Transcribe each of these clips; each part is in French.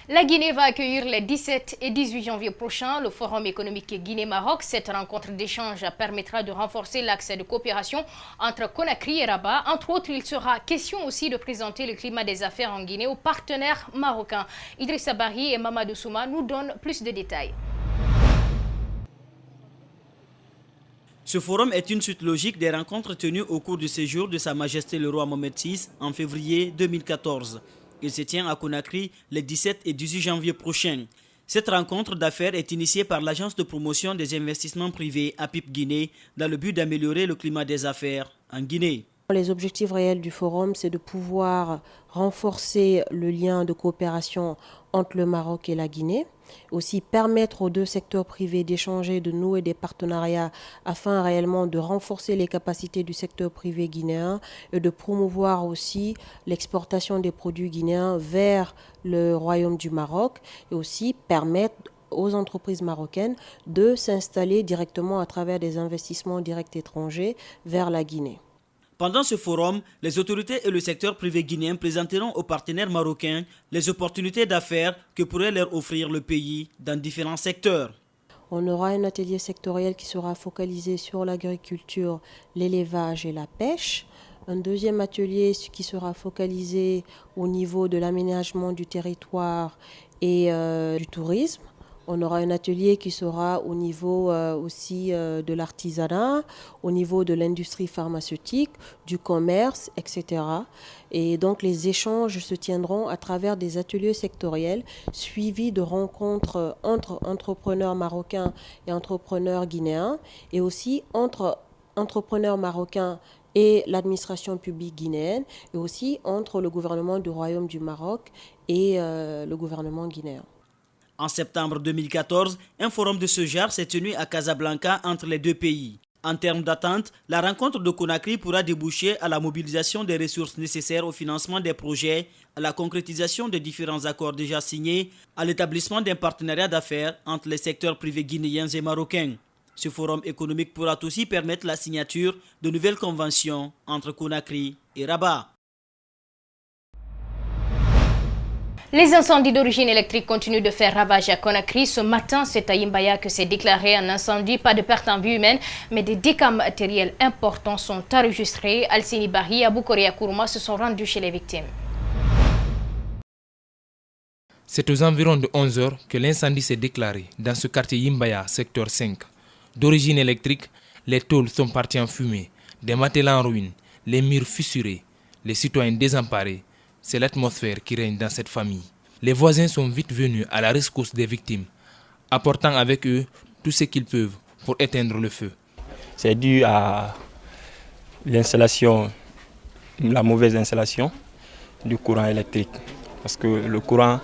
La Guinée va accueillir les 17 et 18 janvier prochains le Forum économique Guinée-Maroc. Cette rencontre d'échange permettra de renforcer l'accès de coopération entre Conakry et Rabat. Entre autres, il sera question aussi de présenter le climat des affaires en Guinée aux partenaires marocains. Idrissa Barry et Mamadou Souma nous donnent plus de détails. Ce forum est une suite logique des rencontres tenues au cours du séjour de Sa Majesté le roi Mohamed VI en février 2014. Il se tient à Conakry les 17 et 18 janvier prochains. Cette rencontre d'affaires est initiée par l'Agence de promotion des investissements privés APIP Guinée dans le but d'améliorer le climat des affaires en Guinée. Les objectifs réels du forum, c'est de pouvoir renforcer le lien de coopération entre le Maroc et la Guinée, aussi permettre aux deux secteurs privés d'échanger, de nouer des partenariats afin réellement de renforcer les capacités du secteur privé guinéen et de promouvoir aussi l'exportation des produits guinéens vers le Royaume du Maroc et aussi permettre aux entreprises marocaines de s'installer directement à travers des investissements directs étrangers vers la Guinée. Pendant ce forum, les autorités et le secteur privé guinéen présenteront aux partenaires marocains les opportunités d'affaires que pourrait leur offrir le pays dans différents secteurs. On aura un atelier sectoriel qui sera focalisé sur l'agriculture, l'élevage et la pêche. Un deuxième atelier qui sera focalisé au niveau de l'aménagement du territoire et du tourisme. On aura un atelier qui sera au niveau aussi de l'artisanat, au niveau de l'industrie pharmaceutique, du commerce, etc. Et donc les échanges se tiendront à travers des ateliers sectoriels suivis de rencontres entre entrepreneurs marocains et entrepreneurs guinéens et aussi entre entrepreneurs marocains et l'administration publique guinéenne et aussi entre le gouvernement du Royaume du Maroc et le gouvernement guinéen. En septembre 2014, un forum de ce genre s'est tenu à Casablanca entre les deux pays. En termes d'attente, la rencontre de Conakry pourra déboucher à la mobilisation des ressources nécessaires au financement des projets, à la concrétisation de différents accords déjà signés, à l'établissement d'un partenariat d'affaires entre les secteurs privés guinéens et marocains. Ce forum économique pourra aussi permettre la signature de nouvelles conventions entre Conakry et Rabat. Les incendies d'origine électrique continuent de faire ravage à Conakry. Ce matin, c'est à Yimbaya que s'est déclaré un incendie. Pas de perte en vie humaine, mais des dégâts matériels importants sont enregistrés. Alcini Bari et Aboukori Kourouma se sont rendus chez les victimes. C'est aux environs de 11 h que l'incendie s'est déclaré dans ce quartier Yimbaya, secteur 5. D'origine électrique, les tôles sont parties en fumée, des matelas en ruine, les murs fissurés, les citoyens désemparés. C'est l'atmosphère qui règne dans cette famille. Les voisins sont vite venus à la rescousse des victimes, apportant avec eux tout ce qu'ils peuvent pour éteindre le feu. C'est dû à l'installation, la mauvaise installation du courant électrique. Parce que le courant,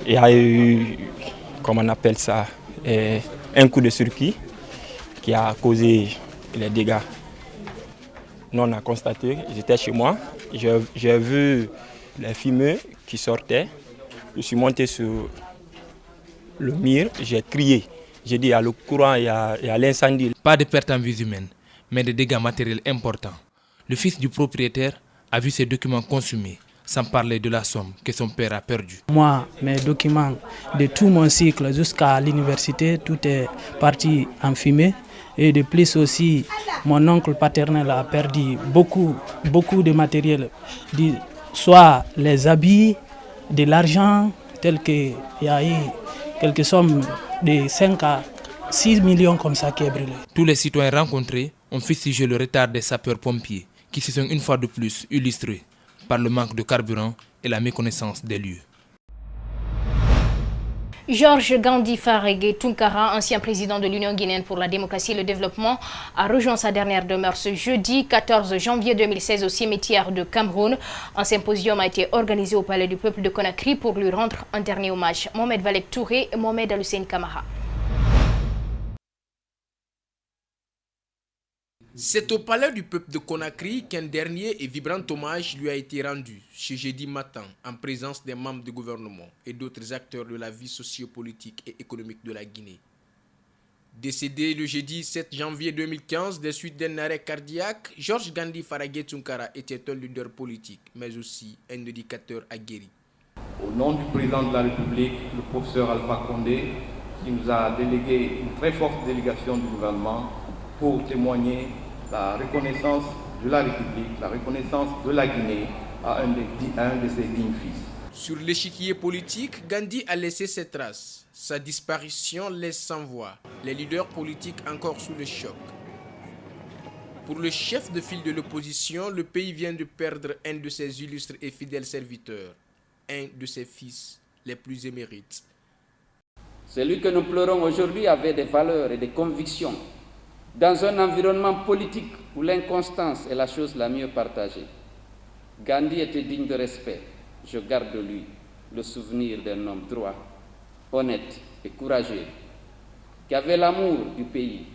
il y a eu, comment on appelle ça, un coup de circuit qui a causé les dégâts. Nous, on a constaté, j'étais chez moi, j'ai vu les fumées qui sortaient. Je suis monté sur le mur, j'ai crié. J'ai dit, il y a le courant, il y a l'incendie. Pas de perte en vie humaine, mais des dégâts matériels importants. Le fils du propriétaire a vu ses documents consumés, sans parler de la somme que son père a perdue. Moi, mes documents de tout mon cycle jusqu'à l'université, tout est parti en fumée. Et de plus aussi, mon oncle paternel a perdu beaucoup de matériel, soit les habits, de l'argent, tel qu'il y a eu quelques sommes de 5 à 6 millions comme ça qui est brûlé. Tous les citoyens rencontrés ont fustigé le retard des sapeurs-pompiers, qui se sont une fois de plus illustrés par le manque de carburant et la méconnaissance des lieux. Georges Gandhi Farégué Tounkara, ancien président de l'Union guinéenne pour la démocratie et le développement, a rejoint sa dernière demeure ce jeudi 14 janvier 2016 au cimetière de Cameroun. Un symposium a été organisé au Palais du Peuple de Conakry pour lui rendre un dernier hommage. Mohamed Valek Touré et Mohamed Alusseine Kamara. C'est au Palais du Peuple de Conakry qu'un dernier et vibrant hommage lui a été rendu ce jeudi matin en présence des membres du gouvernement et d'autres acteurs de la vie sociopolitique et économique de la Guinée. Décédé le jeudi 7 janvier 2015 des suites d'un arrêt cardiaque, Georges Gandhi Farégué Tounkara était un leader politique, mais aussi un éducateur aguerri. au nom du président de la République, le professeur Alpha Condé, qui nous a délégué une très forte délégation du gouvernement pour témoigner la reconnaissance de la République, la reconnaissance de la Guinée à un de ses dignes fils. Sur l'échiquier politique, Gandhi a laissé ses traces. Sa disparition laisse sans voix les leaders politiques encore sous le choc. Pour le chef de file de l'opposition, le pays vient de perdre un de ses illustres et fidèles serviteurs, un de ses fils les plus émérites. Celui que nous pleurons aujourd'hui avait des valeurs et des convictions dans un environnement politique où l'inconstance est la chose la mieux partagée. Gandhi était digne de respect. Je garde de lui le souvenir d'un homme droit, honnête et courageux, qui avait l'amour du pays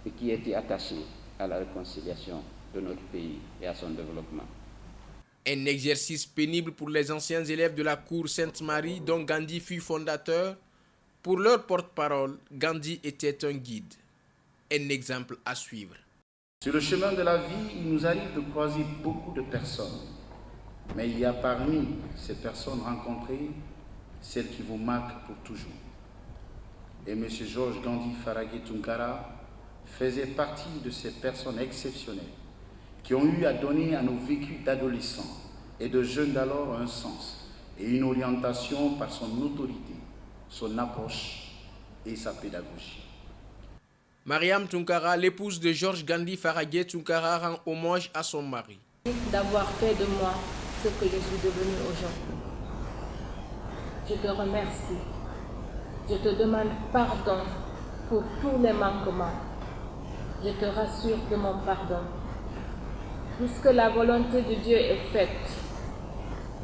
et qui était attaché à la réconciliation de notre pays et à son développement. Un exercice pénible pour les anciens élèves de la cour Sainte-Marie dont Gandhi fut fondateur. Pour leur porte-parole, Gandhi était un guide, un exemple à suivre. Sur le chemin de la vie, il nous arrive de croiser beaucoup de personnes. Mais il y a parmi ces personnes rencontrées, celles qui vous marquent pour toujours. Et M. Georges Gandhi Faraghe Tunkara faisait partie de ces personnes exceptionnelles qui ont eu à donner à nos vécus d'adolescents et de jeunes d'alors un sens et une orientation par son autorité, son approche et sa pédagogie. Mariam Tunkara, l'épouse de Georges Gandhi Faraghe Tunkara, rend hommage à son mari. D'avoir fait de moi ce que je suis devenue aujourd'hui. Je te remercie. Je te demande pardon pour tous les manquements. Je te rassure de mon pardon. Puisque la volonté de Dieu est faite,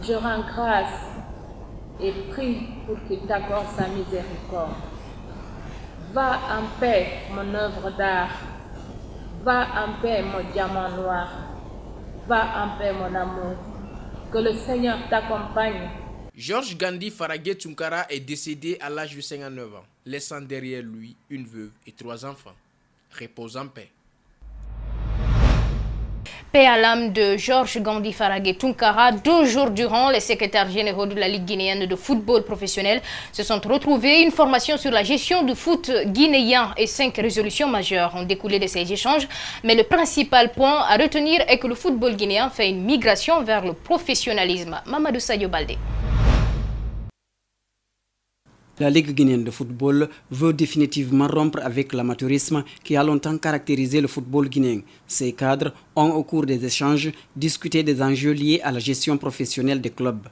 je rends grâce et prie pour qu'il t'accorde sa miséricorde. Va en paix, mon œuvre d'art. Va en paix, mon diamant noir. Va en paix, mon amour. Que le Seigneur t'accompagne. Georges Gandhi Faraghe Tunkara est décédé à l'âge de 59 ans, laissant derrière lui une veuve et 3 enfants. Repose en paix. Paix à l'âme de Georges Gandhi Faraghe Tunkara. 2 jours durant, les secrétaires généraux de la Ligue guinéenne de football professionnel se sont retrouvés. Une formation sur la gestion du foot guinéen et 5 résolutions majeures ont découlé de ces échanges. Mais le principal point à retenir est que le football guinéen fait une migration vers le professionnalisme. Mamadou Sadio Baldé. La Ligue guinéenne de football veut définitivement rompre avec l'amateurisme qui a longtemps caractérisé le football guinéen. Ces cadres ont, au cours des échanges, discuté des enjeux liés à la gestion professionnelle des clubs.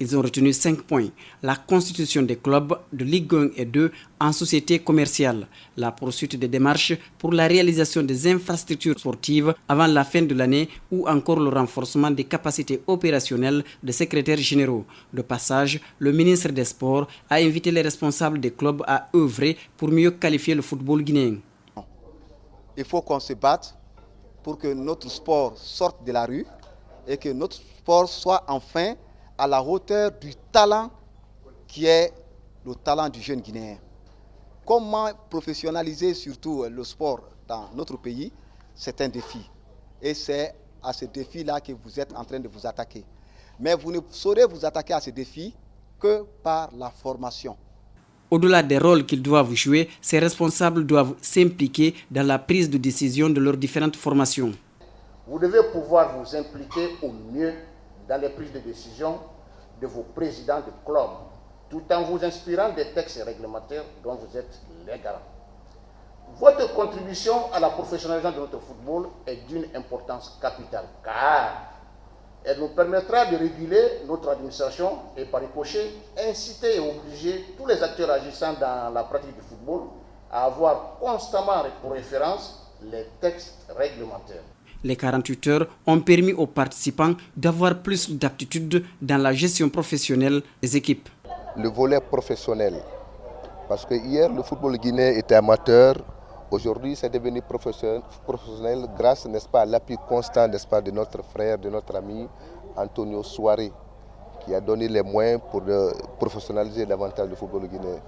Ils ont retenu 5 points. La constitution des clubs de Ligue 1 et 2 en société commerciale, la poursuite des démarches pour la réalisation des infrastructures sportives avant la fin de l'année ou encore le renforcement des capacités opérationnelles des secrétaires généraux. De passage, le ministre des Sports a invité les responsables des clubs à œuvrer pour mieux qualifier le football guinéen. Il faut qu'on se batte pour que notre sport sorte de la rue et que notre sport soit enfin à la hauteur du talent qui est le talent du jeune Guinéen. Comment professionnaliser surtout le sport dans notre pays, c'est un défi. Et c'est à ce défi-là que vous êtes en train de vous attaquer. Mais vous ne saurez vous attaquer à ce défi que par la formation. Au-delà des rôles qu'ils doivent jouer, ces responsables doivent s'impliquer dans la prise de décision de leurs différentes formations. Vous devez pouvoir vous impliquer au mieux dans les prises de décision de vos présidents de club, tout en vous inspirant des textes réglementaires dont vous êtes les garants. Votre contribution à la professionnalisation de notre football est d'une importance capitale, car elle nous permettra de réguler notre administration et par ricochet inciter et obliger tous les acteurs agissant dans la pratique du football à avoir constamment pour référence les textes réglementaires. Les 48 heures ont permis aux participants d'avoir plus d'aptitude dans la gestion professionnelle des équipes. Le volet professionnel, parce que hier le football guinéen était amateur, aujourd'hui c'est devenu professionnel grâce, n'est-ce pas, à l'appui constant, n'est-ce pas, de notre frère, de notre ami Antonio Souaré, qui a donné les moyens pour professionnaliser davantage le football guinéen.